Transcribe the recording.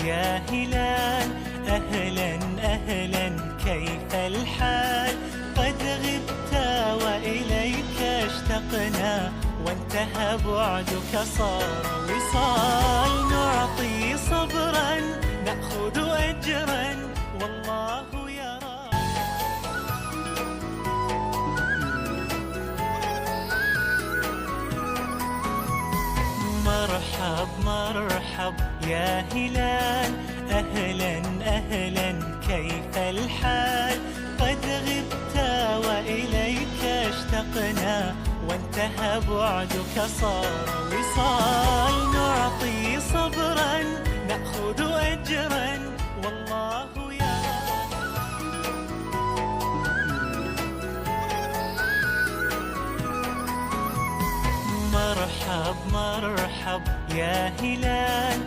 يا هلال، أهلا أهلا كيف الحال؟ قد غبت وإليك اشتقنا، وانتهى بعدك صار وصال. نعطي صبرا نأخذ أجرا والله يرى. مرحب مرحب يا هلال، أهلا أهلا كيف الحال؟ قد غبت وإليك اشتقنا، وانتهى بعدك صار وصال. نعطي صبرا نأخذ أجرا والله يرى. مرحب مرحب يا هلال،